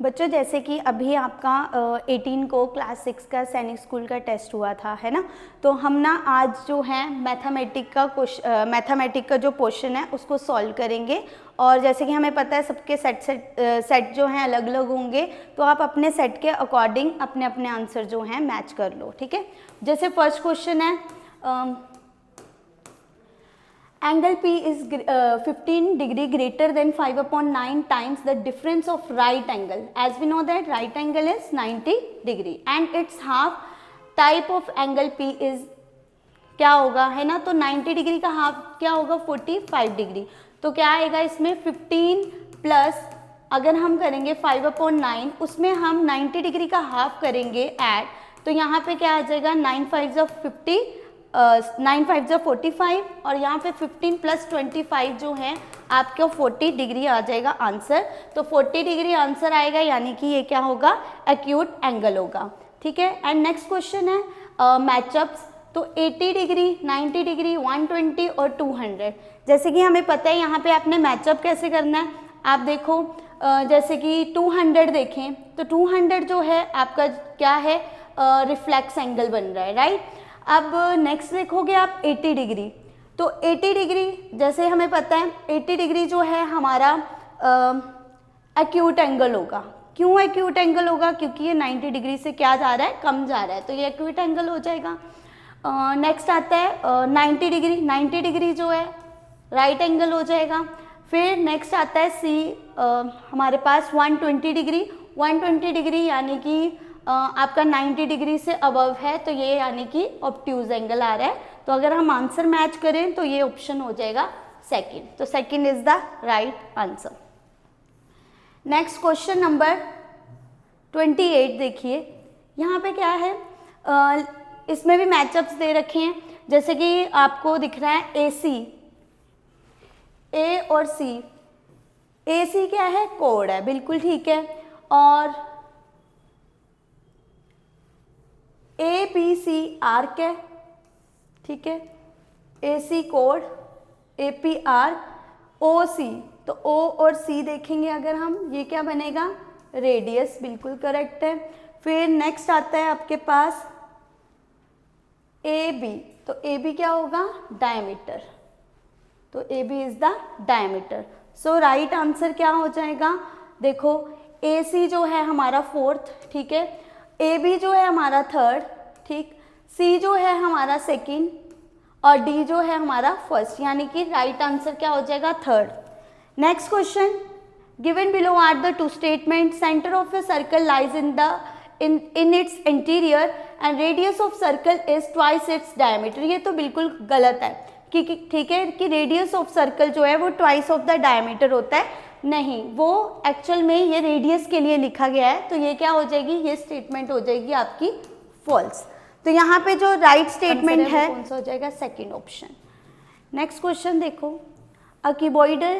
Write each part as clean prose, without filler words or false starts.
बच्चों जैसे कि अभी आपका 18 को क्लास 6 का सैनिक स्कूल का टेस्ट हुआ था, है ना। तो हम ना आज जो है मैथमेटिक का जो क्वेश्चन है उसको सॉल्व करेंगे। और जैसे कि हमें पता है सबके सेट जो हैं अलग अलग होंगे, तो आप अपने सेट के अकॉर्डिंग अपने अपने आंसर जो हैं मैच कर लो, ठीक है। जैसे फर्स्ट क्वेश्चन है, angle P is 15 degree greater than 5/9 times the difference of right angle. As we know that right angle is 90 degree and its half type of angle P is क्या होगा, है ना। तो 90 डिग्री का half क्या होगा, 45 degree. तो क्या आएगा इसमें 15 प्लस अगर हम करेंगे 5/9, उसमें हम 90 डिग्री का हाफ करेंगे ऐड, तो यहाँ पे क्या आ जाएगा 9 5 50, 9 5 45 और यहाँ पे 15 प्लस 25 जो है आपका 40 डिग्री आ जाएगा आंसर। तो 40 डिग्री आंसर आएगा, यानी कि ये क्या होगा, एक्यूट एंगल होगा, ठीक है। एंड नेक्स्ट क्वेश्चन है मैचअप्स। तो 80 डिग्री, 90 डिग्री, 120 और 200। जैसे कि हमें पता है यहाँ पे आपने मैचअप कैसे करना है, आप देखो जैसे कि 200 देखें तो 200 जो है आपका क्या है, रिफ्लेक्स एंगल बन रहा है, राइट। अब नेक्स्ट देखोगे आप 80 डिग्री, तो 80 डिग्री जैसे हमें पता है 80 डिग्री जो है हमारा एक्यूट एंगल होगा। क्यों एक्यूट एंगल होगा, क्योंकि ये 90 डिग्री से क्या जा रहा है, कम जा रहा है, तो ये एक्यूट एंगल हो जाएगा। नेक्स्ट आता है 90 डिग्री, 90 डिग्री जो है राइट एंगल हो जाएगा। फिर नेक्स्ट आता है सी, हमारे पास 120 डिग्री, 120 डिग्री यानी कि आपका 90 डिग्री से अबव है, तो ये यानी कि ऑब्ट्यूज एंगल आ रहा है। तो अगर हम आंसर मैच करें तो ये ऑप्शन हो जाएगा सेकंड, तो second is the right answer. Next question number 28 देखिए, यहाँ पे क्या है, इसमें भी मैचअप्स दे रखे हैं। जैसे कि आपको दिख रहा है ए सी, ए और सी, ए सी क्या है, कोड है, बिल्कुल ठीक है। और ए बी सी आर्क है, ठीक है, A C code, A P R, O C, तो ओ और सी देखेंगे अगर हम, ये क्या बनेगा, रेडियस, बिल्कुल करेक्ट है। फिर नेक्स्ट आता है आपके पास ए बी, तो ए बी क्या होगा, डायमीटर, तो A B is the diameter. So right answer क्या हो जाएगा, देखो ए सी जो है हमारा फोर्थ, ठीक है, ए बी जो है हमारा थर्ड, ठीक, सी जो है हमारा सेकंड और डी जो है हमारा फर्स्ट, यानी कि राइट आंसर क्या हो जाएगा, third. Next question, given below are the two statement, centre of a circle lies in its interior and radius of circle is twice its diameter। ये तो बिल्कुल गलत है कि ठीक है कि रेडियस ऑफ सर्कल जो है वो ट्वाइस ऑफ द डायमीटर होता है, नहीं, वो एक्चुअल में ये रेडियस के लिए लिखा गया है, तो ये क्या हो जाएगी, ये स्टेटमेंट हो जाएगी आपकी फॉल्स। तो यहाँ पे जो राइट स्टेटमेंट है कौन सा हो जाएगा, सेकेंड ऑप्शन। नेक्स्ट क्वेश्चन देखो, अ cuboidal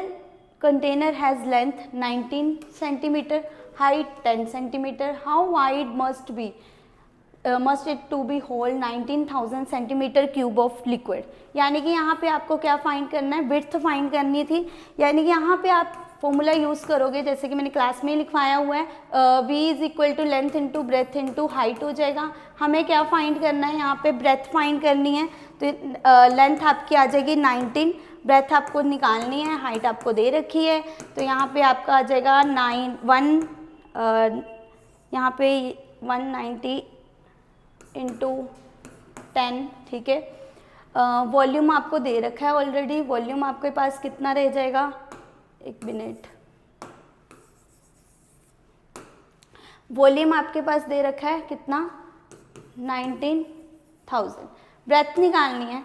container has length 19 centimetre, height 10 centimeter, how wide must it to be hold 19,000 centimeter cube of liquid। यानी कि यहाँ पे आपको क्या फाइंड करना है, विड्थ फाइंड करनी थी, यानी कि यहाँ पे आप फॉर्मूला यूज़ करोगे जैसे कि मैंने क्लास में ही लिखवाया हुआ है, v is equal to length into breadth into height हो जाएगा। हमें क्या फाइंड करना है, यहाँ पे ब्रेथ फाइंड करनी है, तो लेंथ आपकी आ जाएगी 19, ब्रेथ आपको निकालनी है, हाइट आपको दे रखी है, तो यहाँ पे आपका आ जाएगा 1 यहाँ पे 190 इंटू 10, ठीक है। वॉल्यूम आपको दे रखा है ऑलरेडी, वॉल्यूम आपके पास कितना रह जाएगा, एक मिनट, वॉल्यूम आपके पास दे रखा है कितना, 19,000, ब्रेथ निकालनी है,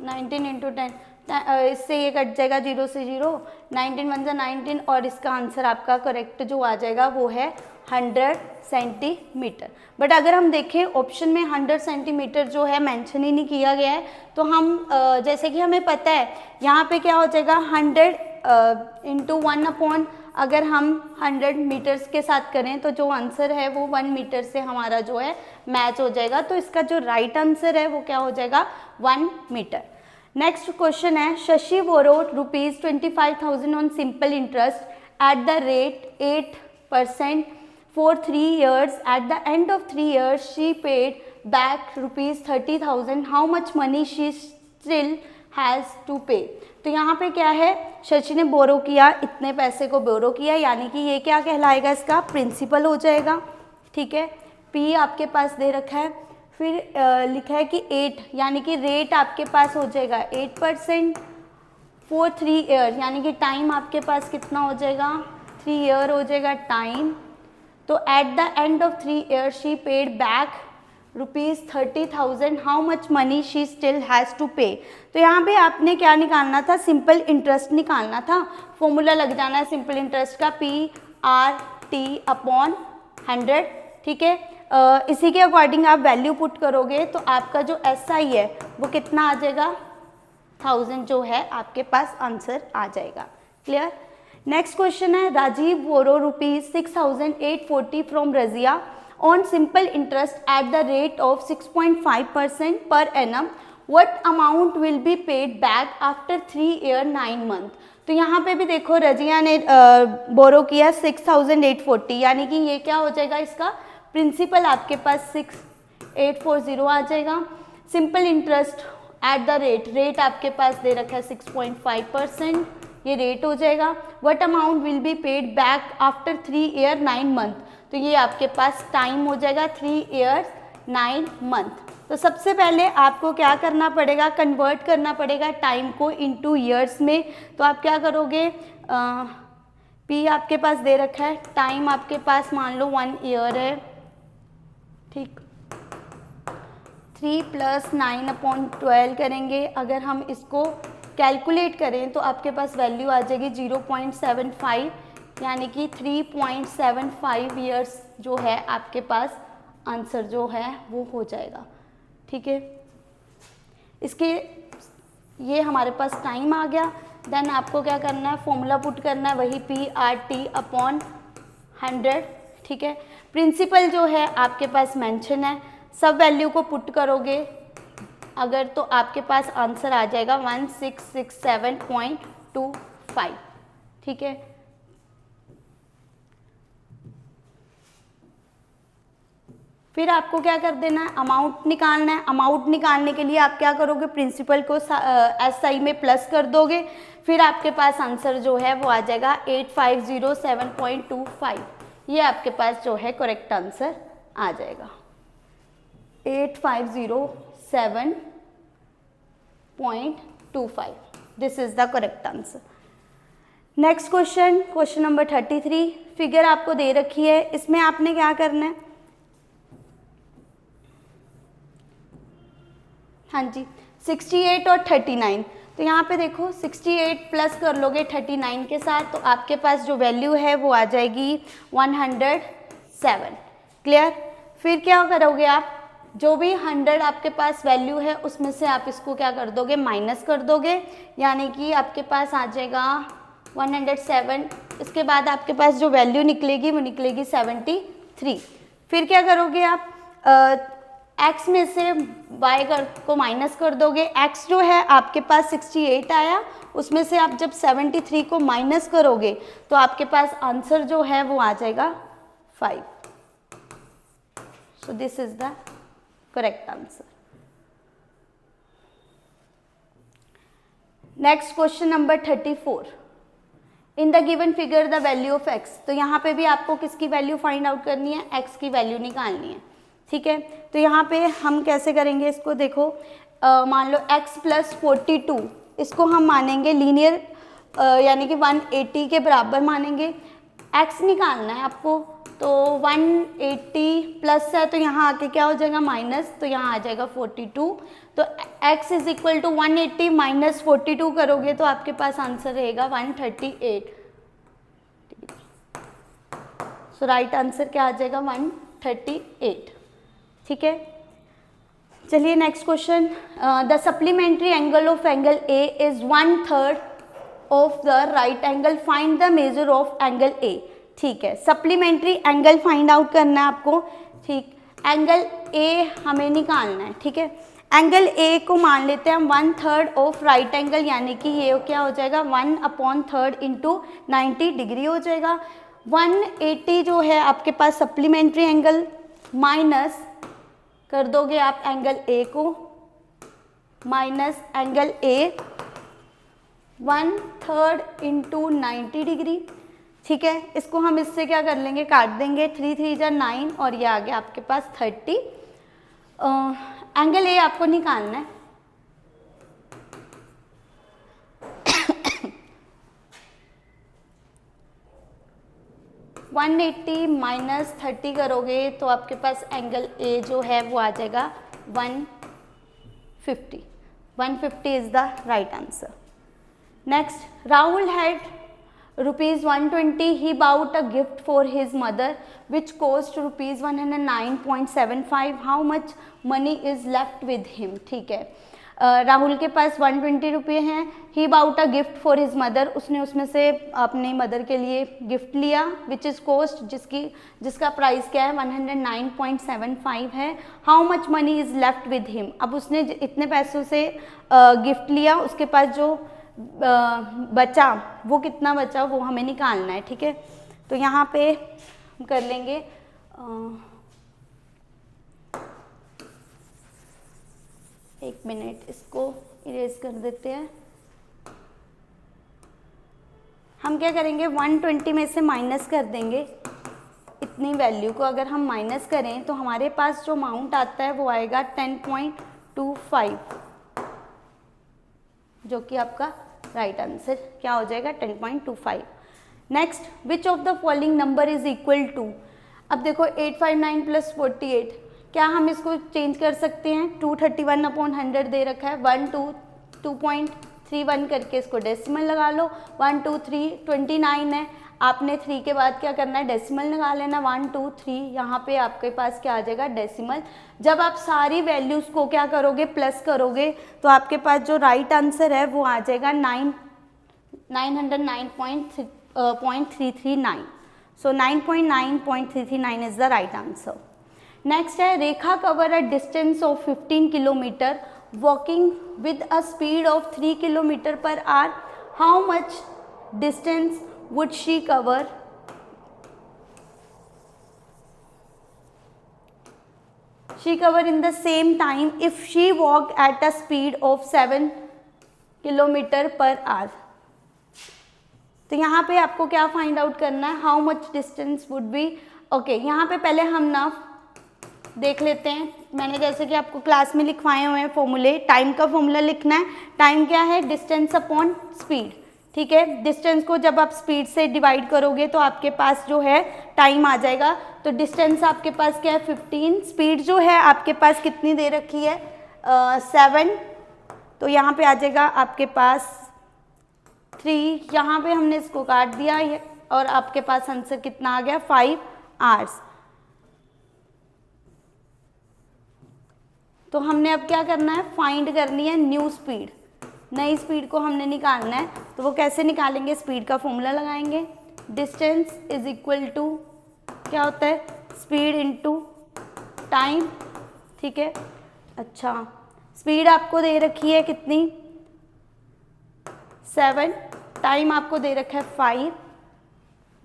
नाइनटीन इंटू 10, इससे ये कट जाएगा 0 से 0, 19 1 जा 19, और इसका आंसर आपका करेक्ट जो आ जाएगा वो है 100 सेंटीमीटर। बट अगर हम देखें ऑप्शन में 100 सेंटीमीटर जो है मेंशन ही नहीं किया गया है, तो हम जैसे कि हमें पता है यहाँ पे क्या हो जाएगा 100 इंटू 1 अपॉन अगर हम 100 मीटर्स के साथ करें तो जो आंसर है वो 1 मीटर से हमारा जो है मैच हो जाएगा। तो इसका जो राइट आंसर है वो क्या हो जाएगा, 1 मीटर। नेक्स्ट क्वेश्चन है, Shashi borrowed ₹25,000 on simple interest at the rate 8% for 3 years. At the end of 3 years she paid back ₹30,000. How much money she still has to pay? तो यहाँ पे क्या है, शशि ने बोरो किया, इतने पैसे को बोरो किया, यानी कि ये क्या कहलाएगा, इसका प्रिंसिपल हो जाएगा। ठीक है, पी आपके पास दे रखा है, फिर लिखा है कि 8 यानी कि रेट आपके पास हो जाएगा 8% फॉर 3 ईयर, यानी कि टाइम आपके पास कितना हो जाएगा, 3 ईयर हो जाएगा टाइम। तो at the end of 3 year she paid back ₹30,000. How much money she still has to pay? तो यहाँ पे आपने क्या निकालना था, सिंपल इंटरेस्ट निकालना था। फॉर्मूला लग जाना है सिंपल इंटरेस्ट का, PRT/100। ठीक है, इसी के अकॉर्डिंग आप वैल्यू पुट करोगे तो आपका जो SI है वो कितना आ जाएगा, 1000 जो है आपके पास आंसर आ जाएगा। क्लियर। नेक्स्ट क्वेश्चन है, राजीव बोरो ₹6,840 from Razia on simple interest at the rate of 6.5% per annum. What amount will be paid back after 3 year 9 month? तो यहाँ पे भी देखो रजिया ने बोरो किया 6,840, यानी कि ये क्या हो जाएगा, इसका प्रिंसिपल आपके पास 6,840 आ जाएगा। Simple interest at the rate आपके पास दे रखा है 6.5%, ये रेट हो जाएगा। What amount will be paid back after 3 year 9 month? तो ये आपके पास टाइम हो जाएगा 3 ईयर्स 9 मंथ। तो सबसे पहले आपको क्या करना पड़ेगा, कन्वर्ट करना पड़ेगा टाइम को इनटू ईयर्स में। तो आप क्या करोगे, पी आपके पास दे रखा है, टाइम आपके पास मान लो 1 ईयर है, ठीक, 3 + 9/12 करेंगे। अगर हम इसको कैलकुलेट करें तो आपके पास वैल्यू आ जाएगी 0.75, यानी कि 3.75 ईयर्स जो है आपके पास आंसर जो है वो हो जाएगा। ठीक है, इसके ये हमारे पास टाइम आ गया। देन आपको क्या करना है, फॉर्मूला पुट करना है, वही PRT/100। ठीक है, प्रिंसिपल जो है आपके पास मेंशन है, सब वैल्यू को पुट करोगे अगर तो आपके पास आंसर आ जाएगा 1667.25। ठीक है, फिर आपको क्या कर देना है, अमाउंट निकालना है। अमाउंट निकालने के लिए आप क्या करोगे, प्रिंसिपल को SI में प्लस कर दोगे, फिर आपके पास आंसर जो है वो आ जाएगा 8507.25। ये आपके पास जो है करेक्ट आंसर आ जाएगा 8507.25। This is the correct answer. Next question, question number 33। Figure आपको दे रखी है, इसमें आपने क्या करना है, हाँ जी, 68 और 39। तो यहाँ पे देखो 68 प्लस कर लोगे 39 के साथ तो आपके पास जो वैल्यू है वो आ जाएगी 107। क्लियर। फिर क्या करोगे आप, जो भी 100 आपके पास वैल्यू है उसमें से आप इसको क्या कर दोगे, माइनस कर दोगे, यानी कि आपके पास आ जाएगा 107। इसके बाद आपके पास जो वैल्यू निकलेगी वो निकलेगी 73। फिर क्या करोगे आप, x में से y को माइनस कर दोगे। x जो है आपके पास 68 आया, उसमें से आप जब 73 को माइनस करोगे तो आपके पास आंसर जो है वो आ जाएगा 5। So this is the correct answer. Next question number 34। In the given figure the value of x। तो यहाँ पे भी आपको किसकी वैल्यू फाइंड आउट करनी है, x की वैल्यू निकालनी है। ठीक है, तो यहाँ पे हम कैसे करेंगे इसको, देखो मान लो x + 42, इसको हम मानेंगे लीनियर, यानी कि 180 के बराबर मानेंगे। x निकालना है आपको, तो 180 प्लस है तो यहाँ आके क्या हो जाएगा माइनस, तो यहाँ आ जाएगा 42। तो x = 180 - 42 करोगे तो आपके पास आंसर रहेगा 138। सो राइट आंसर क्या आ जाएगा 138। ठीक है, चलिए next question. The supplementary angle of angle A is 1/3 of the right angle, find the measure of angle A. ठीक है, सप्लीमेंट्री एंगल फाइंड आउट करना है आपको। ठीक, एंगल ए हमें निकालना है। ठीक है, एंगल ए को मान लेते हैं हम 1/3 ऑफ राइट एंगल, यानी कि ये क्या हो जाएगा 1/3 इंटू 90 डिग्री हो जाएगा। 180 जो है आपके पास सप्लीमेंट्री एंगल, माइनस कर दोगे आप एंगल ए को, minus angle A 1/3 into 90 degree. ठीक है, इसको हम इससे क्या कर लेंगे, काट देंगे, 3 3 जा 9 और ये आ गया आपके पास 30। एंगल ए आपको निकालना है। (180 - 30 करोगे तो आपके पास एंगल ए जो है वो आ जाएगा 150। 150 is the right answer. Next, Rahul had ₹120. He bought a gift for his mother which cost ₹109.75. How much money is left with him? ठीक है, राहुल के पास 120 रुपये हैं। He bought a gift for his mother, उसने उसमें से अपनी मदर के लिए गिफ्ट लिया, विच इज़ कोस्ट जिसका प्राइस क्या है 109.75 है। How much money is left with him, अब उसने इतने पैसों से गिफ्ट लिया, उसके पास जो बचा वो कितना बचा वो हमें निकालना है। ठीक है, तो यहाँ पे हम कर लेंगे एक मिनट, इसको इरेज कर देते हैं। हम क्या करेंगे 120 में से माइनस कर देंगे इतनी वैल्यू को। अगर हम माइनस करें तो हमारे पास जो अमाउंट आता है वो आएगा 10.25, जो कि आपका राइट आंसर क्या हो जाएगा 10.25। Next, which of the following number is equal to, अब देखो 859 + 48, क्या हम इसको चेंज कर सकते हैं, 231/100 दे रखा है, 2.31 करके इसको डेसिमल लगा लो। 1 2 3 29 है, आपने 3 के बाद क्या करना है डेसिमल लगा लेना, 1 2 3, यहाँ पे आपके पास क्या आ जाएगा डेसिमल। जब आप सारी वैल्यूज़ को क्या करोगे प्लस करोगे तो आपके पास जो राइट आंसर है वो आ जाएगा 909.339। So 9.9.339 is the right answer. Next है, Rekha cover a distance of 15 kilometre walking with a speed of 3 kilometre per hour. How much distance would she cover? She cover in the same time if she walked at a speed of 7 kilometre per our. तो यहाँ पे आपको क्या find out करना है, how much distance would be. Okay, यहाँ पे पहले हम ना देख लेते हैं, मैंने जैसे कि आपको क्लास में लिखवाए हुए हैं फॉर्मूले। टाइम का फॉर्मूला लिखना है, टाइम क्या है डिस्टेंस अपॉन स्पीड। ठीक है, डिस्टेंस को जब आप स्पीड से डिवाइड करोगे तो आपके पास जो है टाइम आ जाएगा। तो डिस्टेंस आपके पास क्या है 15, स्पीड जो है आपके पास कितनी दे रखी है 7, तो यहाँ पे आ जाएगा आपके पास 3, यहाँ पे हमने इसको काट दिया और आपके पास आंसर कितना आ गया 5 आवर्स। तो हमने अब क्या करना है, फाइंड करनी है न्यू स्पीड, नई स्पीड को हमने निकालना है। तो वो कैसे निकालेंगे, स्पीड का फॉर्मूला लगाएंगे, डिस्टेंस इज इक्वल टू क्या होता है स्पीड इनटू टाइम। ठीक है, अच्छा स्पीड आपको दे रखी है कितनी 7, टाइम आपको दे रखा है 5,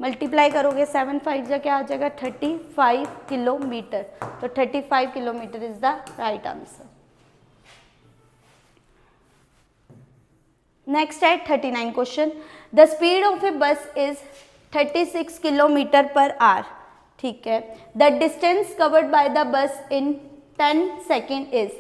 मल्टीप्लाई करोगे 7 5 जा क्या आ जाएगा 35 किलोमीटर। तो 35 kilometre is the right answer. Next है 39 क्वेश्चन, द स्पीड ऑफ ए बस इज 36 किलोमीटर पर आवर। ठीक है, the distance covered by the bus in 10 second is.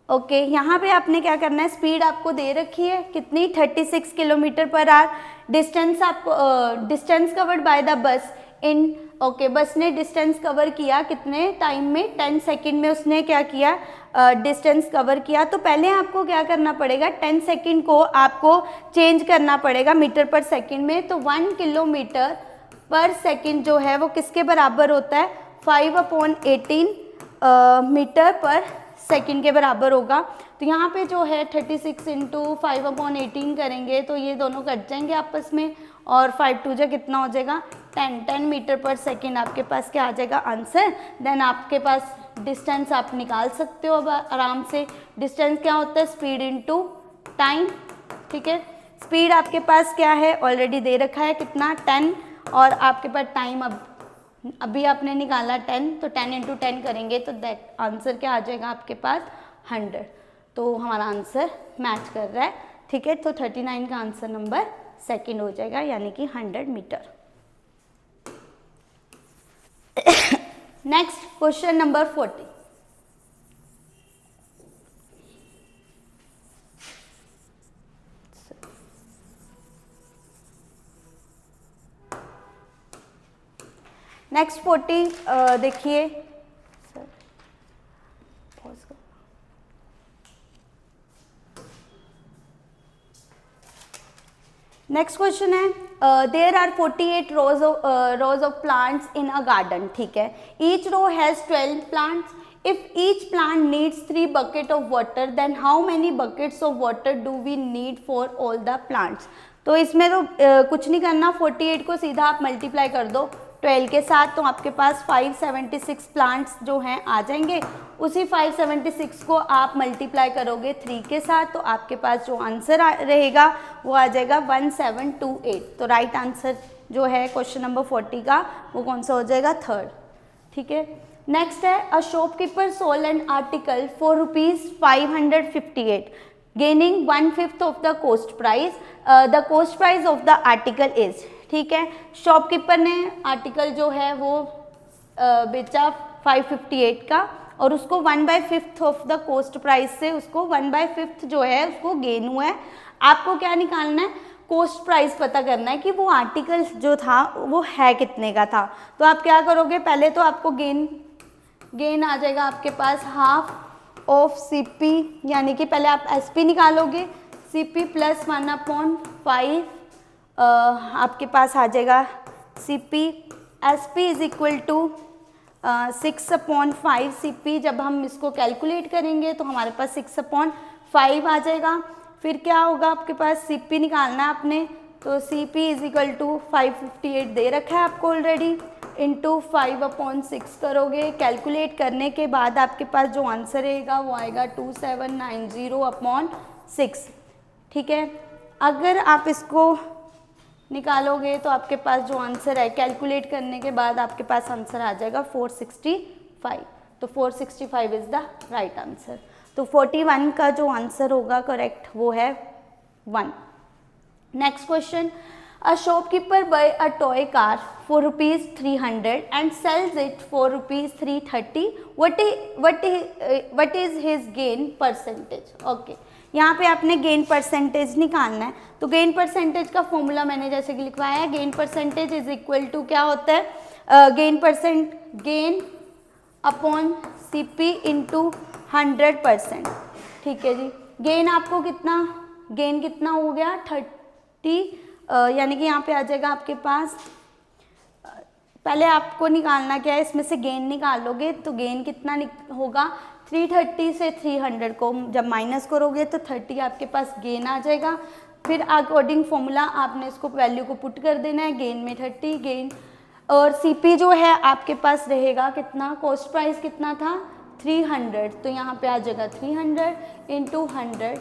Okay, यहाँ पे आपने क्या करना है, स्पीड आपको दे रखी है कितनी 36 किलोमीटर पर आवर, डिस्टेंस आपको distance covered by the bus in, okay बस ने डिस्टेंस कवर किया कितने टाइम में 10 सेकेंड में उसने क्या किया डिस्टेंस कवर किया। तो पहले आपको क्या करना पड़ेगा 10 सेकेंड को आपको चेंज करना पड़ेगा मीटर पर सेकेंड में। तो 1 किलोमीटर पर सेकेंड जो है वो किसके बराबर होता है 5/18 मीटर पर सेकंड के बराबर होगा। तो यहाँ पे जो है 36 इंटू 5/18 करेंगे तो ये दोनों कट जाएंगे आपस में, और 5 2 जा कितना हो जाएगा 10 मीटर पर सेकेंड आपके पास क्या आ जाएगा आंसर। देन आपके पास डिस्टेंस आप निकाल सकते हो अब आराम से। डिस्टेंस क्या होता है, स्पीड इनटू टाइम, ठीक है। स्पीड आपके पास क्या है, ऑलरेडी दे रखा है कितना 10, और आपके पास टाइम अभी आपने निकाला 10, तो 10 इंटू 10 करेंगे तो दैट आंसर क्या आ जाएगा आपके पास 100। तो हमारा आंसर मैच कर रहा है, ठीक है। तो 39 का आंसर नंबर सेकंड हो जाएगा, यानी कि 100 meter. Next question number 40। Next 40 देखिए, नेक्स्ट क्वेश्चन है there are 48 rows of plants in a garden, ठीक है। Each row has 12 plants. If each plant needs 3 bucket of water then how many buckets of water do we need for all the plants. तो इसमें तो कुछ नहीं करना, 48 को सीधा आप मल्टीप्लाई कर दो 12 के साथ, तो आपके पास 576 प्लांट्स जो हैं आ जाएंगे। उसी 576 को आप मल्टीप्लाई करोगे 3 के साथ, तो आपके पास जो आंसर रहेगा वो आ जाएगा 1728। तो राइट आंसर जो है क्वेश्चन नंबर 40 का वो कौन सा हो जाएगा, थर्ड, ठीक है। नेक्स्ट है a shopkeeper sold an article for ₹558 gaining 1/5 of the cost price. The cost price of the article is, ठीक है। शॉपकीपर ने आर्टिकल जो है वो बेचा 558 का, और उसको 1/5 ऑफ द कॉस्ट प्राइस से उसको 1/5 जो है उसको गेन हुआ है। आपको क्या निकालना है, कॉस्ट प्राइस पता करना है कि वो आर्टिकल जो था वो है कितने का था। तो आप क्या करोगे, पहले तो आपको गेन आ जाएगा आपके पास हाफ ऑफ सीपी, यानी कि पहले आप एसपी निकालोगे, सीपी प्लस 1/5 आपके पास आ जाएगा CP. SP is equal to 6/5 CP. जब हम इसको कैलकुलेट करेंगे तो हमारे पास 6/5 आ जाएगा। फिर क्या होगा, आपके पास सीपी निकालना है आपने, तो सीपी इज इक्वल टू 558 दे रखा है आपको ऑलरेडी, इंटू 5/6 करोगे। कैलकुलेट करने के बाद आपके पास जो आंसर रहेगा वो आएगा 2790/6, ठीक है। अगर आप इसको निकालोगे तो आपके पास जो आंसर है कैलकुलेट करने के बाद आपके पास आंसर आ जाएगा 465। तो 465 इज द राइट आंसर। तो 41 का जो आंसर होगा करेक्ट वो है 1। Next question, a shopkeeper buy a toy car for ₹300 and sells it for ₹330। What is his gain percentage. Okay, यहाँ पे आपने गेन परसेंटेज निकालना है। तो गेन परसेंटेज का फॉर्मूला मैंने जैसे कि लिखवाया है, gain percentage is equal to क्या होता है, गेन अपॉन सीपी इंटू 100%, ठीक है जी। गेन आपको कितना हो गया 30, यानी कि यहाँ पे आ जाएगा आपके पास, पहले आपको निकालना क्या है, इसमें से गेन निकाल लोगे तो गेन कितना होगा 330 से 300 को जब माइनस करोगे तो 30 आपके पास गेन आ जाएगा। फिर अकॉर्डिंग फॉर्मूला आपने इसको वैल्यू को पुट कर देना है, गेन में 30 गेन, और सीपी जो है आपके पास रहेगा कितना, कॉस्ट प्राइस कितना था 300, तो यहाँ पे आ जाएगा 300 इंटू 100,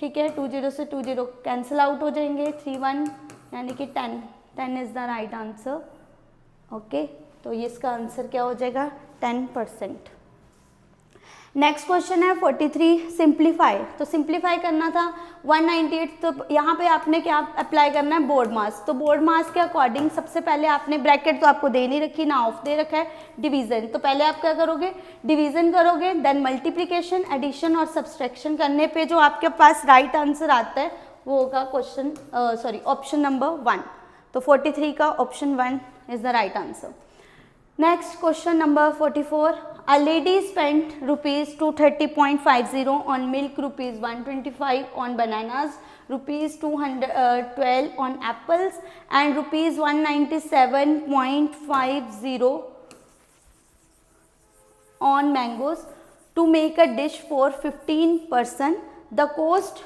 ठीक है। 20 से 20 कैंसिल आउट हो जाएंगे, 31 यानी कि 10 is the right answer. Okay, तो ये इसका आंसर क्या हो जाएगा 10%। नेक्स्ट क्वेश्चन है 43, सिंप्लीफाई। तो सिंप्लीफाई करना था 198, तो यहाँ पे आपने क्या अप्लाई करना है, बोर्ड मास। तो बोर्ड मास के अकॉर्डिंग सबसे पहले आपने ब्रैकेट तो आपको दे नहीं रखी ना, ऑफ दे रखा है, डिवीजन। तो पहले आप क्या करोगे, डिवीजन करोगे, देन मल्टीप्लिकेशन, एडिशन और सब्सट्रैक्शन करने पे जो आपके पास राइट आंसर आता है वो होगा ऑप्शन नंबर 1। तो 43 का option 1 is the right answer. Next question number 44, a lady spent ₹230.50 on milk, ₹125 on bananas, ₹212 on apples and ₹197.50 on mangoes. To make a dish for 15 person, the cost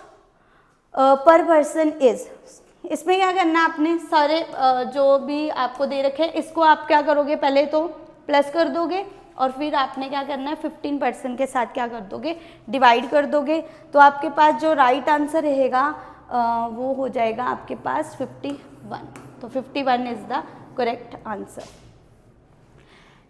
per person is. इसमें क्या करना है आपने, सारे जो भी आपको दे रखे हैं इसको आप क्या करोगे, पहले तो प्लस कर दोगे और फिर आपने क्या करना है 15% के साथ क्या कर दोगे, डिवाइड कर दोगे। तो आपके पास जो राइट आंसर रहेगा वो हो जाएगा आपके पास 51। तो 51 is the correct answer.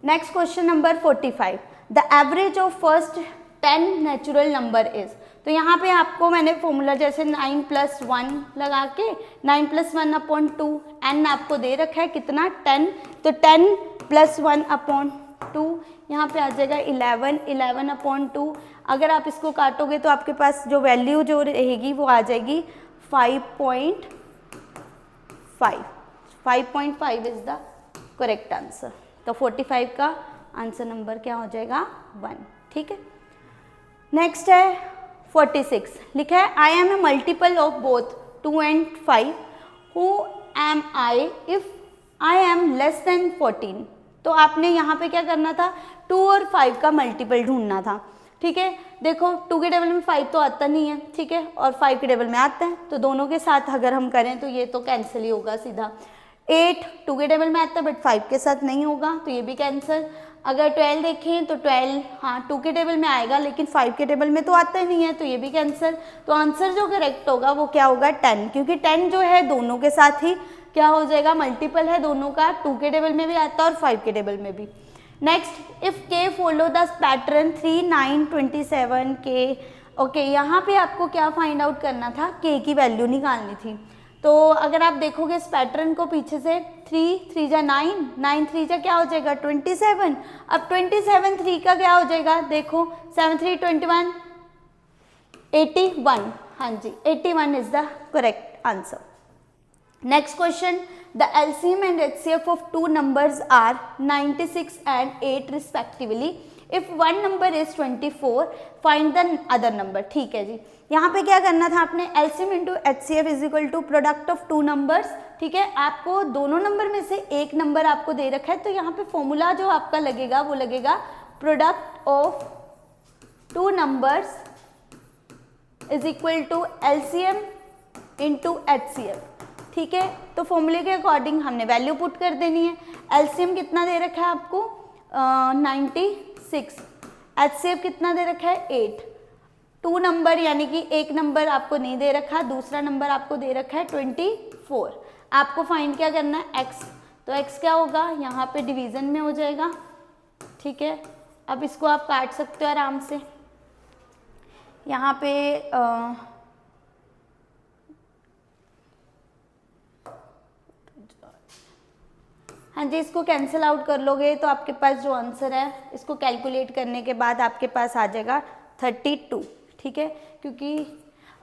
Next question number 45, the average of first 10 natural number is. तो यहाँ पे आपको मैंने फॉर्मूला जैसे 9 + 1 लगा के 9 + 1/2 n आपको दे रखा है कितना 10, तो 10 + 1/2 यहाँ पे आ जाएगा 11, 11/2। अगर आप इसको काटोगे तो आपके पास जो वैल्यू जो रहेगी वो आ जाएगी 5.5। 5.5 इज द करेक्ट आंसर। तो 45 का आंसर नंबर क्या हो जाएगा 1। ठीक है, नेक्स्ट है 46, लिखा है I am a multiple of both 2 and 5, who am I if I am less than 14। तो आपने यहाँ पे क्या करना था, 2 और 5 का मल्टीपल ढूंढना था। ठीक है, देखो 2 के टेबल में 5 तो आता नहीं है, ठीक है, और 5 के टेबल में आता है, तो दोनों के साथ अगर हम करें तो ये तो कैंसिल ही होगा सीधा। 8 2 के टेबल में आता है बट 5 के साथ नहीं होगा, तो ये भी कैंसिल। अगर 12 देखें तो 12 हाँ 2 के टेबल में आएगा लेकिन 5 के टेबल में तो आता ही नहीं है, तो ये भी कैंसिल। तो आंसर जो करेक्ट होगा वो क्या होगा 10, क्योंकि 10 जो है दोनों के साथ ही क्या हो जाएगा, मल्टीपल है दोनों का, 2 के टेबल में भी आता है और 5 के टेबल में भी। नेक्स्ट, इफ के फॉलो द पैटर्न 3 9 27 के। ओके, यहाँ पे आपको क्या फाइंड आउट करना था, के की वैल्यू निकालनी थी। तो अगर आप देखोगे इस पैटर्न को पीछे से 3 3 जा 9, 9 3 जा क्या हो जाएगा 27। अब 27 3 का क्या हो जाएगा, देखो 7 3 21 81। हाँ जी, 81 is the correct answer. Next question, the LCM and HCF of two numbers are 96 and 8 respectively. If one number is 24, find the other number. ठीक है जी, यहाँ पे क्या करना था आपने, LCM into HCF is equal to product of two numbers। ठीक है, आपको दोनों नंबर में से एक नंबर आपको दे रखा है, तो यहाँ पे फॉर्मूला जो आपका लगेगा वो लगेगा product of two numbers is equal to LCM into HCF। ठीक है, तो फॉर्मूले के अकॉर्डिंग हमने वैल्यू पुट कर देनी है। LCM कितना दे रखा है आपको 96, HCF कितना दे रखा है 8। 2 नंबर यानी कि एक नंबर आपको नहीं दे रखा, दूसरा नंबर आपको दे रखा है 24। आपको फाइंड क्या करना है x, तो x क्या होगा, यहाँ पे डिवीजन में हो जाएगा। ठीक है, अब इसको आप काट सकते हो आराम से। यहाँ पे हाँ जी, इसको कैंसिल आउट कर लोगे तो आपके पास जो आंसर है इसको कैलकुलेट करने के बाद आपके पास आ जाएगा 32। ठीक है, क्योंकि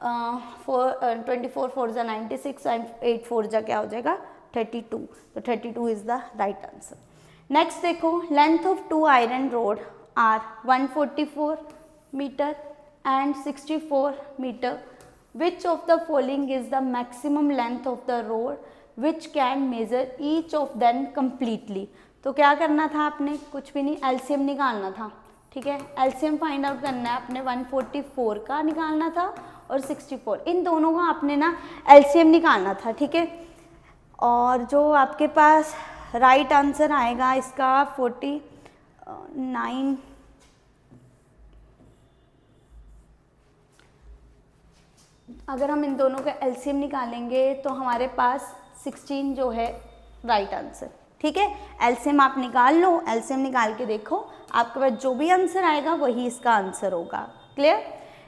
24 4 जा 96 एंड 8 4 जा क्या हो जाएगा 32, तो 32 is the right answer. Next देखो, length of 2 iron rod are 144 metre and 64 metre, which of the following is the maximum length of the rod which can measure each of them completely. तो क्या करना था आपने, कुछ भी नहीं, LCM निकालना था। ठीक है, LCM फाइंड आउट करना है आपने, 144 का निकालना था और 64, इन दोनों का आपने ना LCM निकालना था। ठीक है, और जो आपके पास राइट आंसर आएगा इसका 49, अगर हम इन दोनों का LCM निकालेंगे तो हमारे पास 16 जो है राइट आंसर। ठीक है, LCM आप निकाल लो, LCM निकाल के देखो, आपके पास जो भी आंसर आएगा वही इसका आंसर होगा। क्लियर।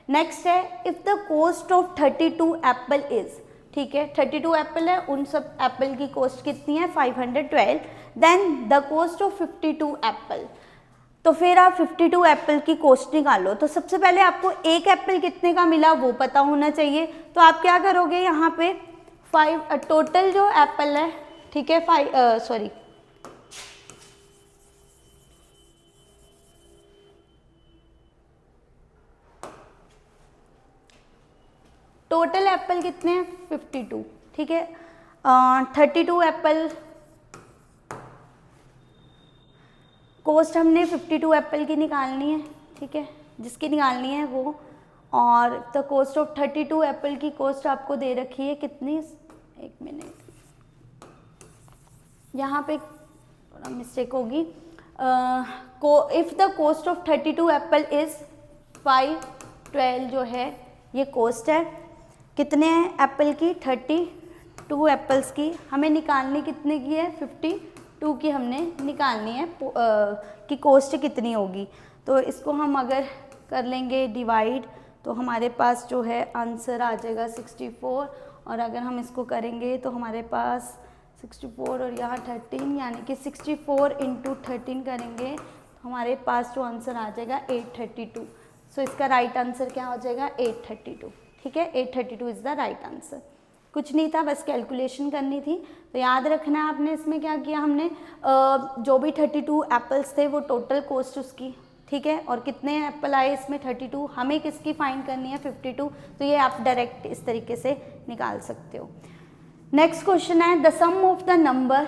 नेक्स्ट है, if the cost of 32 Apple is. ठीक है, 32 एप्पल है, उन सब एप्पल की कॉस्ट कितनी है 512, then the cost of 52 apple. तो फिर आप 52 एप्पल की कॉस्ट निकालो। तो सबसे पहले आपको एक एप्पल कितने का मिला वो पता होना चाहिए। तो आप क्या करोगे, यहाँ पे 5 टोटल जो एप्पल है, ठीक है, टोटल एप्पल कितने हैं 52। ठीक है, 32 एप्पल कॉस्ट हमने 52 एप्पल की निकालनी है। ठीक है, जिसकी निकालनी है वो। और द कॉस्ट ऑफ 32 एप्पल की कॉस्ट आपको दे रखी है कितनी, एक मिनट, यहाँ पे थोड़ा मिस्टेक होगी। If the cost of 32 Apple is 512 जो है ये कॉस्ट है, कितने हैं एप्पल की, 32 एप्पल्स की। हमें निकालनी कितने की है, 52 की हमने निकालनी है कि कॉस्ट कितनी होगी। तो इसको हम अगर कर लेंगे डिवाइड तो हमारे पास जो है आंसर आ जाएगा 64, और अगर हम इसको करेंगे तो हमारे पास 64 और यहाँ 13 यानी कि 64 इंटू 13 करेंगे तो हमारे पास जो आंसर आ जाएगा 832। सो इसका राइट आंसर क्या हो जाएगा, 832। ठीक है, 832 इज़ द राइट आंसर। कुछ नहीं था, बस कैलकुलेशन करनी थी। तो याद रखना है आपने इसमें क्या किया, हमने जो भी 32 एप्पल्स थे वो टोटल कॉस्ट उसकी, ठीक है, और कितने एप्पल आए इसमें 32, हमें किसकी फाइंड करनी है 52। तो ये आप डायरेक्ट इस तरीके से निकाल सकते हो। नेक्स्ट क्वेश्चन है the sum of the number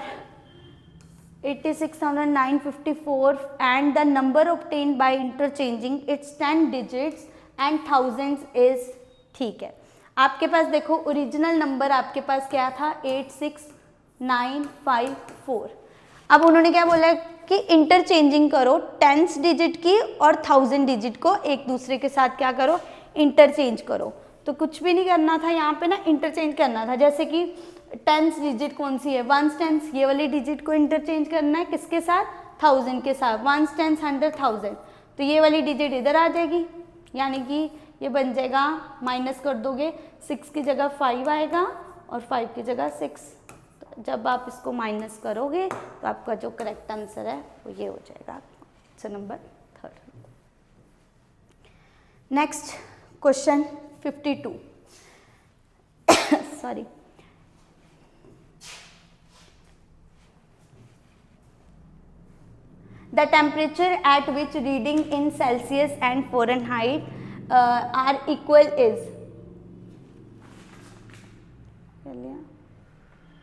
86,954 and the number obtained by interchanging its 10 digits and thousands is, ठीक है। आपके पास देखो ओरिजिनल नंबर आपके पास क्या था 86954। अब उन्होंने क्या बोला है कि इंटरचेंजिंग करो, 10 डिजिट की और 1000 डिजिट को एक दूसरे के साथ क्या करो, इंटरचेंज करो। तो कुछ भी नहीं करना था यहाँ पे ना, इंटरचेंज करना था। जैसे कि 10 डिजिट कौन सी है, 1 10, ये वाली डिजिट को इंटरचेंज करना है किसके साथ, 1000 के साथ। 1 10 100 1000, तो ये वाली डिजिट इधर आ जाएगी, यानी कि ये बन जाएगा, माइनस कर दोगे 6 की जगह 5 आएगा और 5 की जगह 6। तो जब आप इसको माइनस करोगे तो आपका जो करेक्ट आंसर है वो ये हो जाएगा, answer number 3। Next question 52 sorry, the temperature at which reading in Celsius and Fahrenheit are equal is,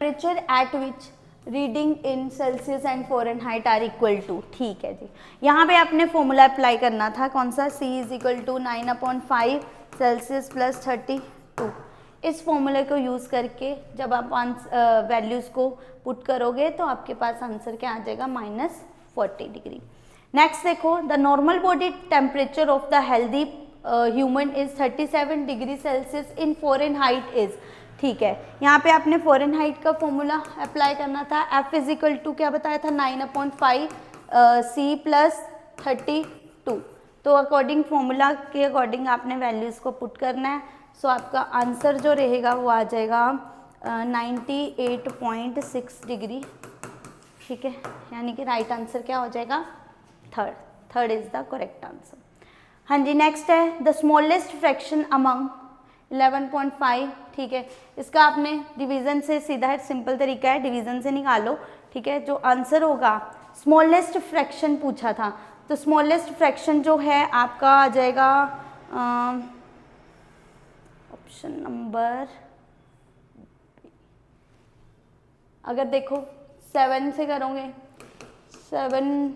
temperature at which reading in Celsius and Fahrenheit are equal to, ठीक है जी। यहाँ पे आपने फॉर्मूला अप्लाई करना था, कौन सा, C is equal to 9/5 Celsius plus 32। इस फॉर्मूले को यूज़ करके जब आप वैल्यूज़ को पुट करोगे तो आपके पास आंसर क्या आ जाएगा, -40 डिग्री। नेक्स्ट देखो, the normal body temperature of the healthy human is 37 degree Celsius in Fahrenheit is, ठीक है। यहाँ पे आपने फ़ारेनहाइट का फॉर्मूला अप्लाई करना था। F इज इक्वल टू क्या बताया था, 9/5 C प्लस 32। तो अकॉर्डिंग फॉर्मूला के अकॉर्डिंग आपने वैल्यूज़ को पुट करना है। सो आपका आंसर जो रहेगा वो आ जाएगा 98.6 डिग्री, ठीक है, यानी कि राइट आंसर क्या हो जाएगा, third is the correct answer. हाँ जी, नेक्स्ट है द स्मॉलेस्ट फ्रैक्शन अमंग 11.5, ठीक है। इसका आपने डिवीज़न से, सीधा है, सिंपल तरीका है, डिवीज़न से निकालो, ठीक है। जो आंसर होगा, स्मॉलेस्ट फ्रैक्शन पूछा था, तो स्मॉलेस्ट फ्रैक्शन जो है आपका आ जाएगा ऑप्शन नंबर, अगर देखो 7 से करोगे, 7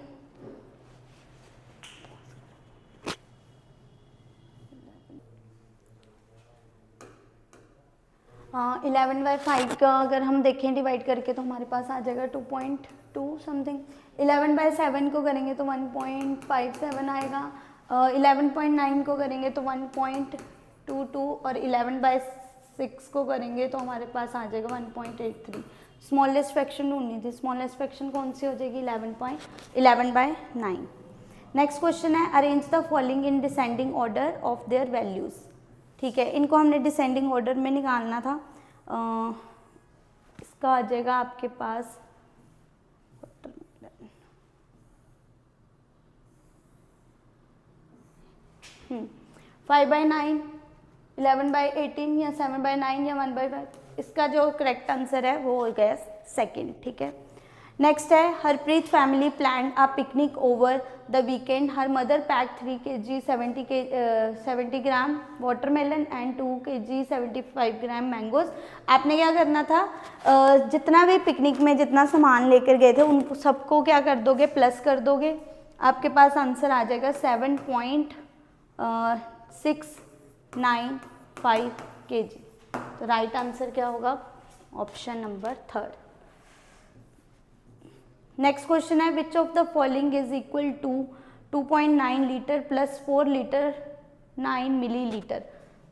11/5 का अगर हम देखें डिवाइड करके तो हमारे पास आ जाएगा 2.2 समथिंग। 11/7 को करेंगे तो 1.57 आएगा। 11.9 को करेंगे तो 1.22 और 11/6 को करेंगे तो हमारे पास आ जाएगा 1.83। स्मॉलेस्ट फ्रैक्शन ढूंढनी थी, स्मॉलेस्ट फ्रैक्शन कौन सी हो जाएगी, 11/9। नेक्स्ट क्वेश्चन है arrange the following in descending order of their values, ठीक है। इनको हमने डिसेंडिंग ऑर्डर में निकालना था। इसका आ जाएगा आपके पास 5/9, 11/18 या 7/9 या 1/5। इसका जो करेक्ट आंसर है वो हो गया सेकंड, ठीक है। नेक्स्ट है Harpreet family plan a picnic over the weekend, her mother pack 3 kg 70 gram watermelon and 2 kg 75 gram mangoes. आपने क्या करना था, जितना भी पिकनिक में जितना सामान लेकर गए थे उनको सबको क्या कर दोगे, प्लस कर दोगे। आपके पास आंसर आ जाएगा 7.1 695 kg। तो राइट आंसर क्या होगा? Option number 3। नेक्स्ट क्वेश्चन है which of the following is equal to 2.9 litre plus 4 litre 9 millilitre.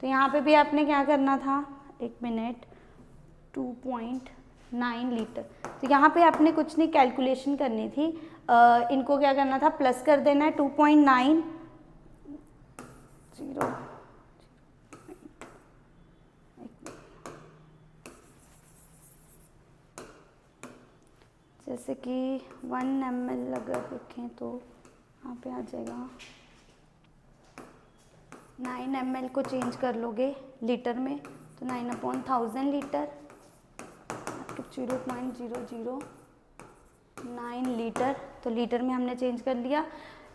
तो यहाँ पे भी आपने क्या करना था, 1 मिनट, 2.9 लीटर। तो यहाँ पे आपने कुछ नहीं कैलकुलेशन करनी थी, इनको क्या करना था, प्लस कर देना है 2.9 जैसे कि 1 ml अगर रखें तो यहाँ पे आ जाएगा 9 ml को चेंज कर लोगे लीटर में तो 9/1000 लीटर 0.0009 लीटर। तो लीटर में हमने चेंज कर लिया।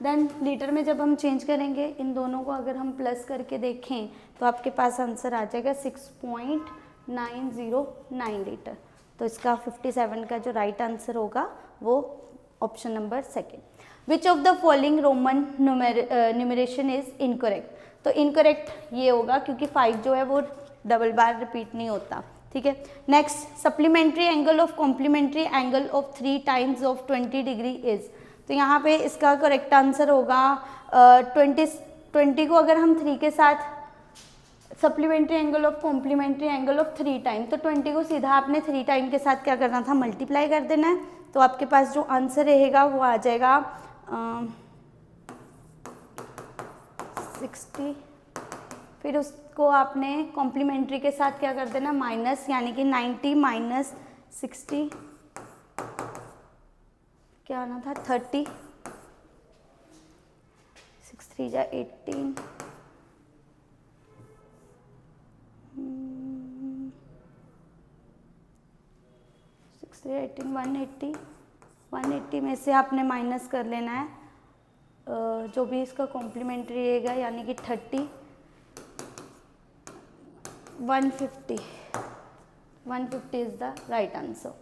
देन लीटर में जब हम चेंज करेंगे इन दोनों को अगर हम प्लस करके देखें तो आपके पास आंसर आ जाएगा 6.909 लीटर। तो इसका 57 का जो राइट आंसर होगा वो option number 2। Which of the following Roman numeration is incorrect. तो इनकरेक्ट ये होगा क्योंकि 5 जो है वो डबल बार रिपीट नहीं होता, ठीक है। Next, supplementary angle of complementary angle of 3 times of 20 degree is. तो यहाँ पे इसका करेक्ट आंसर होगा 20 को अगर हम 3 के साथ supplementary angle of complementary angle of 3 time, तो 20 को सीधा आपने 3 टाइम के साथ क्या करना था, मल्टीप्लाई कर देना है। तो आपके पास जो आंसर रहेगा वो आ जाएगा 60। फिर उसको आपने कॉम्प्लीमेंट्री के साथ क्या कर देना, माइनस, यानी कि 90 माइनस 60 क्या आना था, 30, 6 3 जा 18, 6 3 18 180। 180 में से आपने माइनस कर लेना है जो भी इसका कॉम्प्लीमेंट्री रहेगा, यानी कि 30, 150 is the right answer.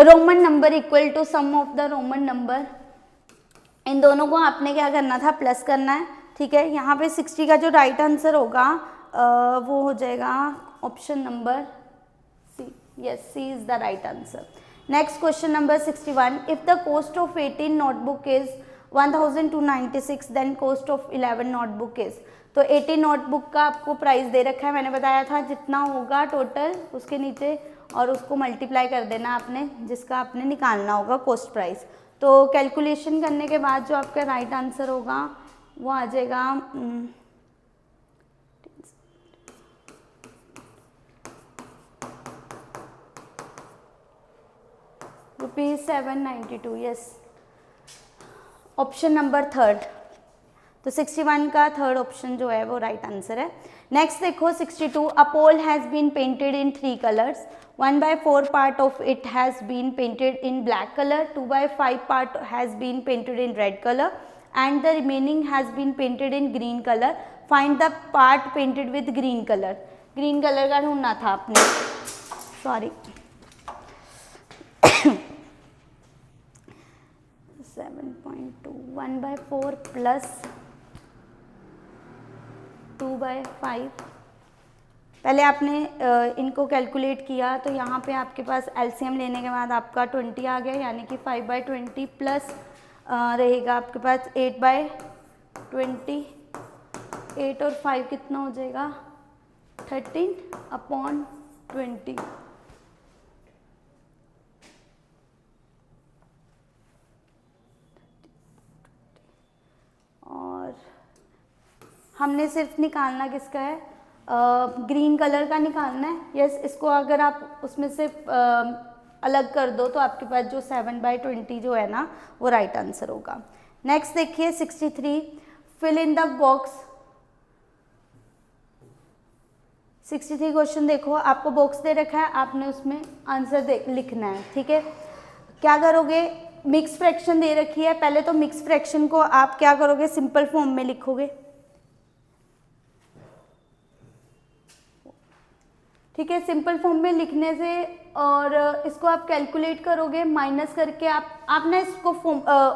Roman number equal to sum of the Roman number. इन दोनों को आपने क्या करना था, प्लस करना है, ठीक है। यहाँ पे 60 का जो राइट आंसर होगा वो हो जाएगा option number C. Yes, C is the right answer. Next question number 61, if the cost of 18 notebook is 1296 then cost of 11 notebook is. तो 18 नोटबुक का आपको प्राइस दे रखा है, मैंने बताया था जितना होगा टोटल उसके नीचे और उसको मल्टीप्लाई कर देना आपने, जिसका आपने निकालना होगा कॉस्ट प्राइस। तो कैलकुलेशन करने के बाद जो आपका राइट आंसर होगा वो आ जाएगा ₹792। Yes, option number 3। तो 61 का 3rd ऑप्शन जो है वो राइट आंसर है। नेक्स्ट देखो 62, a pole has been painted in 3 colours, 1/4 part of it has been painted in black colour, 2/5 part has been painted in red colour and the remaining has been painted in green colour. Find the part painted with green colour. Green colour का ढूंढना था आपने, sorry. 7.2 1/4 plus 2/5। पहले आपने इनको calculate किया तो यहाँ पे आपके पास एलसीएम लेने के बाद आपका 20 आ गया, यानी कि 5/20 प्लस रहेगा आपके पास 8/20। 8 और 5 कितना हो जाएगा, 13/20। और हमने सिर्फ निकालना किसका है, ग्रीन कलर का निकालना है। यस, इसको अगर आप उसमें से अलग कर दो तो आपके पास जो 7/20 जो है ना वो राइट आंसर होगा। नेक्स्ट देखिए 63, fill in the box. 63 question देखो, आपको बॉक्स दे रखा है, आपने उसमें आंसर लिखना है, ठीक है। क्या करोगे, मिक्स फ्रैक्शन दे रखी है, पहले तो मिक्स फ्रैक्शन को आप क्या करोगे, सिंपल फॉर्म में लिखोगे, ठीक है, सिंपल फॉर्म में लिखने से और इसको आप कैलकुलेट करोगे माइनस करके आप ना इसको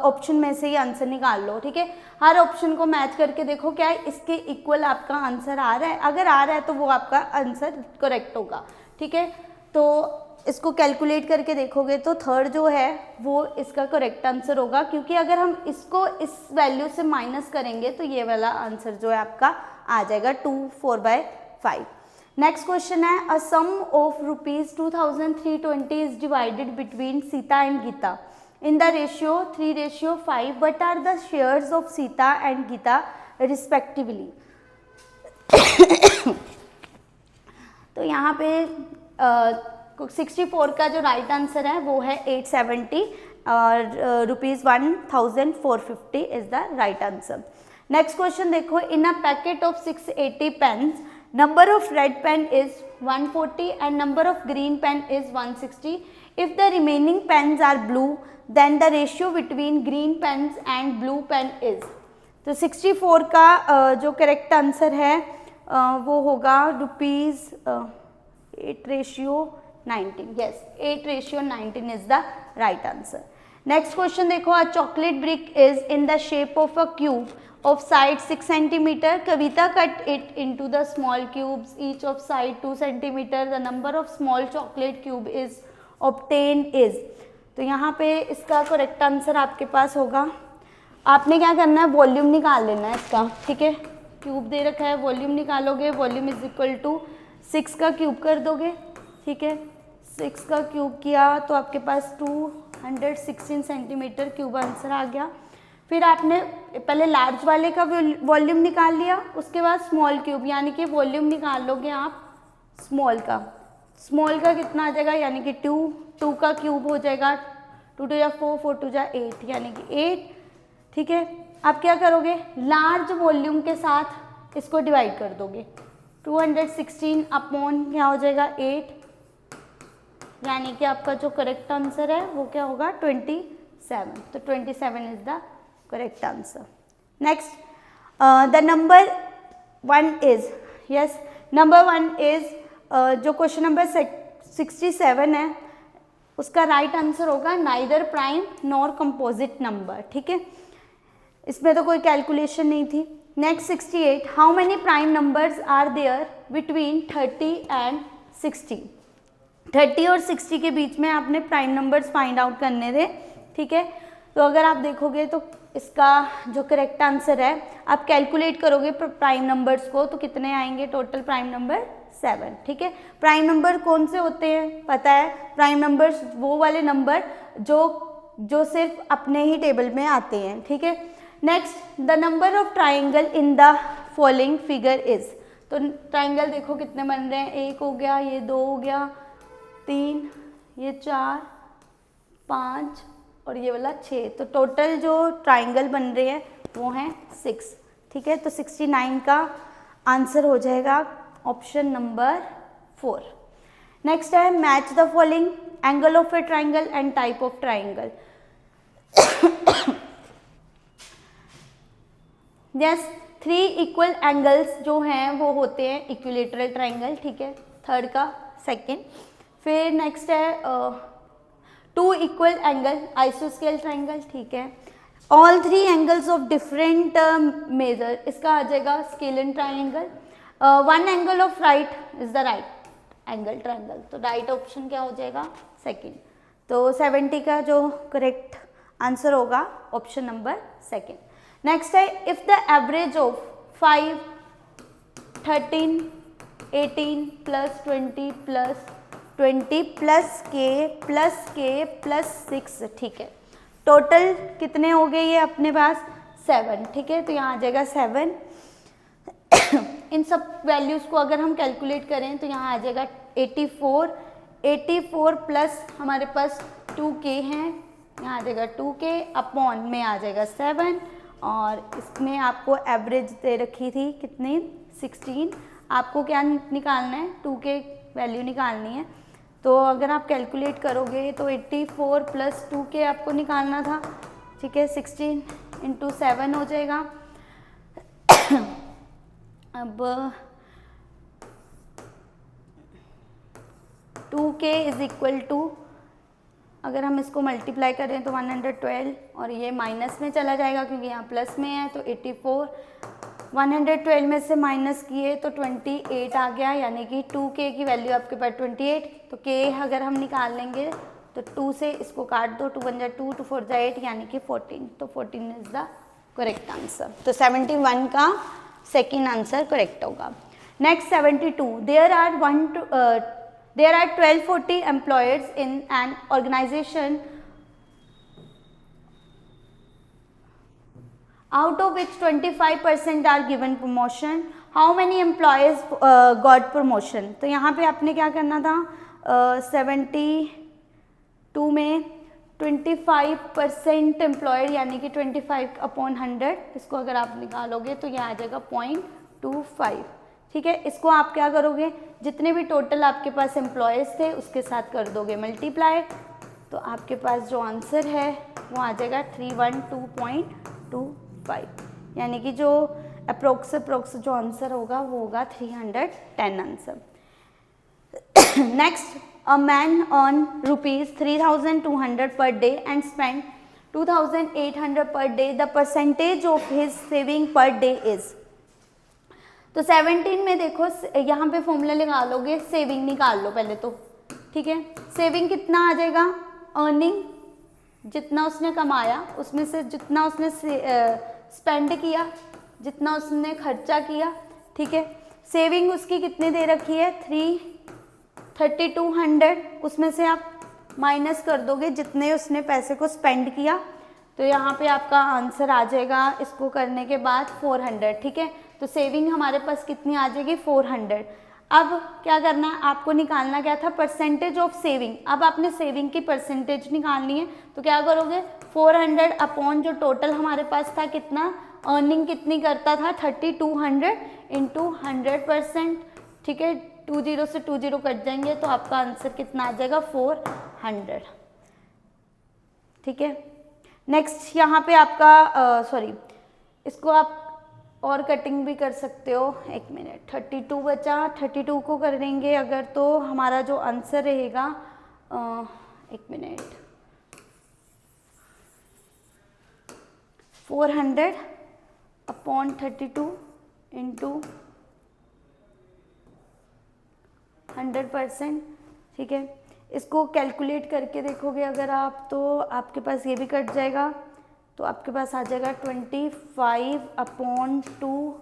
ऑप्शन में से ही आंसर निकाल लो। ठीक है, हर ऑप्शन को मैच करके देखो क्या इसके इक्वल आपका आंसर आ रहा है, अगर आ रहा है तो वो आपका आंसर करेक्ट होगा। ठीक है, तो इसको कैलकुलेट करके देखोगे तो थर्ड जो है वो इसका करेक्ट आंसर होगा, क्योंकि अगर हम इसको इस वैल्यू से माइनस करेंगे तो ये वाला आंसर जो है आपका आ जाएगा 2 4/5। नेक्स्ट क्वेश्चन है, a sum of ₹2320 is divided between Sita and Gita in the ratio 3:5। What are the shares of Sita and Gita respectively. तो यहाँ पे 64 का जो राइट आंसर है वो है 870 और ₹1450 is the right answer. Next question देखो, in a packet of 680 pens number of red pen is 140 and number of green pen is 160। If the remaining pens are blue then the ratio between green pens and blue pen is. तो 64 का जो correct answer है वो होगा ₹8:19। Yes, 8:19 is the right answer. Next question देखो, a chocolate brick is in the shape of a cube of side 6 centimeter. Kavita cut it into the small cubes each of side 2 centimeter. The number of small chocolate cube is obtained is। तो यहाँ पे इसका correct answer आपके पास होगा, आपने क्या करना है वॉल्यूम निकाल लेना है इसका। ठीक है, क्यूब दे रखा है, वॉल्यूम निकालोगे, वॉल्यूम इज इक्वल टू 6 का क्यूब कर दोगे। ठीक है, 6 का क्यूब किया तो आपके पास 216 सेंटीमीटर क्यूब आंसर आ गया। फिर आपने पहले लार्ज वाले का वॉल्यूम निकाल लिया, उसके बाद स्मॉल क्यूब यानी कि वॉल्यूम निकाल लोगे आप स्मॉल का। स्मॉल का कितना आ जाएगा यानी कि 2 का क्यूब हो जाएगा, 2 2 या 4 4 2 जा 8 यानी कि 8। ठीक है, आप क्या करोगे लार्ज वॉल्यूम के साथ इसको डिवाइड कर दोगे, 216 अपॉन क्या हो जाएगा 8, यानी कि आपका जो करेक्ट आंसर है वो क्या होगा 27। तो 27 is the correct answer. Next, the number 1 is, yes, number 1 is जो क्वेश्चन नंबर 67 है उसका राइट आंसर होगा neither prime nor composite number. ठीक है, इसमें तो कोई कैलकुलेशन नहीं थी। Next 68, how many prime numbers are there between 30 and 60। 30 और 60 के बीच में आपने प्राइम नंबर्स फाइंड आउट करने थे। ठीक है, तो अगर आप देखोगे तो इसका जो करेक्ट आंसर है आप कैलकुलेट करोगे प्राइम नंबर्स को तो कितने आएंगे, टोटल प्राइम नंबर 7। ठीक है, प्राइम नंबर कौन से होते हैं पता है, प्राइम नंबर्स वो वाले नंबर जो सिर्फ अपने ही टेबल में आते हैं। ठीक है, next, the number of triangle in the following figure is. तो ट्राइंगल देखो कितने बन रहे हैं, 1 हो गया, ये 2 हो गया, 3, ये 4, 5 और ये वाला 6। तो टोटल जो ट्राइंगल बन रहे हैं वो हैं 6। ठीक है, तो 69 का आंसर हो जाएगा ऑप्शन नंबर 4। नेक्स्ट है, match the following angle of A triangle and type of triangle. Yes, 3 equal angles जो हैं वो होते हैं इक्विलेटरल ट्राइंगल। ठीक है, थर्ड का सेकेंड। फिर नेक्स्ट है 2 इक्वल एंगल आइसोस्केल ट्राइंगल। ठीक है, all 3 angles of different measure, इसका आ जाएगा scalene triangle. 1 angle of right is the right angle triangle. तो राइट ऑप्शन क्या हो जाएगा सेकेंड। तो 70 का जो करेक्ट आंसर होगा ऑप्शन नंबर सेकेंड। नेक्स्ट है, if the average of 5, 13, 18 plus 20 plus 20 plus K plus 6। ठीक है, टोटल कितने हो गए ये अपने पास 7। ठीक है, तो यहाँ आ जाएगा 7। इन सब वैल्यूज़ को अगर हम कैलकुलेट करें तो यहाँ आ जाएगा 84 प्लस हमारे पास 2k हैं, यहाँ आ जाएगा 2k अपॉन में आ जाएगा 7 और इसमें आपको एवरेज दे रखी थी कितनी 16। आपको क्या निकालना है 2k वैल्यू निकालनी है। तो अगर आप कैलकुलेट करोगे तो 84 प्लस 2k आपको निकालना था। ठीक है, 16 इंटू 7 हो जाएगा। अब 2k इज इक्वल टू, अगर हम इसको मल्टीप्लाई करें तो 112 और ये माइनस में चला जाएगा क्योंकि यहाँ प्लस में है, तो 84, 112 में से माइनस किए तो 28 आ गया, यानी कि 2k की वैल्यू आपके पास 28। तो k अगर हम निकाल लेंगे तो 2 से इसको काट दो, 2 बन जाए 2, 2 4 जाए 8, यानी कि 14। तो 14 इज द करेक्ट आंसर। तो 71 का सेकेंड आंसर करेक्ट होगा। Next 72, there are 1240 employers in an organisation out of which 25% are given promotion, how many employees got promotion? तो यहाँ पे आपने क्या करना था, 72 में 25% एम्प्लॉयड यानी कि 25/100, इसको अगर आप निकालोगे तो ये आ जाएगा 0.25। ठीक है, इसको आप क्या करोगे, जितने भी टोटल आपके पास एम्प्लॉयज़ थे उसके साथ कर दोगे मल्टीप्लाई, तो आपके पास जो आंसर है वो आ जाएगा 312.25, यानी कि जो अप्रोक्स जो आंसर होगा वो होगा 310 answer. Next, a man earn ₹3,200 per day and spend 2,800 per day, the percentage of his saving per day is. तो 17 में देखो यहाँ पे फॉर्मूला लगा लोगे, सेविंग निकाल लो पहले तो। ठीक है, सेविंग कितना आ जाएगा, अर्निंग जितना उसने कमाया उसमें से जितना उसने स्पेंड किया, जितना उसने खर्चा किया। ठीक है, सेविंग उसकी कितनी दे रखी है, 3,200, उसमें से आप माइनस कर दोगे जितने उसने पैसे को स्पेंड किया, तो यहाँ पे आपका आंसर आ जाएगा इसको करने के बाद 400। ठीक है, तो सेविंग हमारे पास कितनी आ जाएगी, 400। अब क्या करना है, आपको निकालना क्या था, परसेंटेज ऑफ सेविंग। अब आपने सेविंग की परसेंटेज निकालनी है, तो क्या करोगे, 400 अपॉन जो टोटल हमारे पास था, कितना अर्निंग कितनी करता था, 3,200 इंटू 100%। ठीक है, 20 से 20 कट जाएंगे तो आपका आंसर कितना आ जाएगा, 400। ठीक है, नेक्स्ट यहाँ पे आपका इसको आप और कटिंग भी कर सकते हो। एक मिनट, 32 बचा, 32 को करेंगे अगर तो हमारा जो आंसर रहेगा, एक मिनट, 400 अपॉन 32 इंटू 100%। ठीक है, इसको कैलकुलेट करके देखोगे अगर आप, तो आपके पास ये भी कट जाएगा, तो आपके पास आ जाएगा 25/2।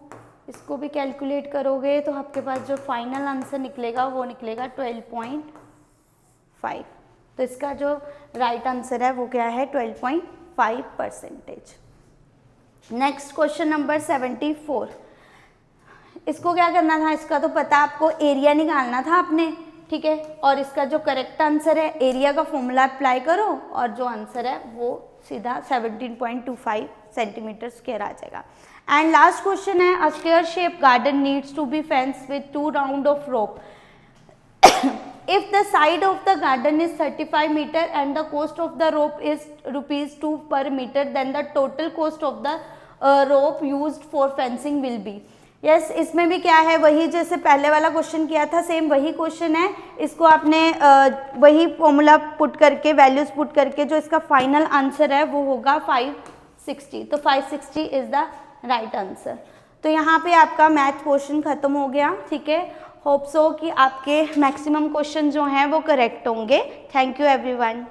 इसको भी कैलकुलेट करोगे तो आपके पास जो फाइनल आंसर निकलेगा वो निकलेगा 12.5। तो इसका जो राइट आंसर है वो क्या है, 12.5%। नेक्स्ट क्वेश्चन नंबर 74, इसको क्या करना था, इसका तो पता आपको, एरिया निकालना था आपने। ठीक है, और इसका जो करेक्ट आंसर है, एरिया का फॉर्मूला अप्लाई करो और जो आंसर है वो सीधा 17.25 सेंटीमीटर स्क्वायर आ जाएगा। एंड लास्ट क्वेश्चन है, a square shape garden needs to be fenced with 2 round of rope. If the side of the garden is 35 meter and the cost of the rope is ₹2 per meter, then the total cost of the rope used for fencing will be। Yes, इसमें भी क्या है, वही जैसे पहले वाला question किया था, सेम वही क्वेश्चन है। इसको आपने वही फॉर्मूला पुट करके, वैल्यूज पुट करके जो इसका फाइनल आंसर है वो होगा 560। तो 560 इज द राइट आंसर। तो यहाँ पे आपका मैथ क्वेश्चन खत्म हो गया। ठीक है, होप सो कि आपके मैक्सिमम क्वेश्चन जो हैं वो करेक्ट होंगे। Thank you everyone.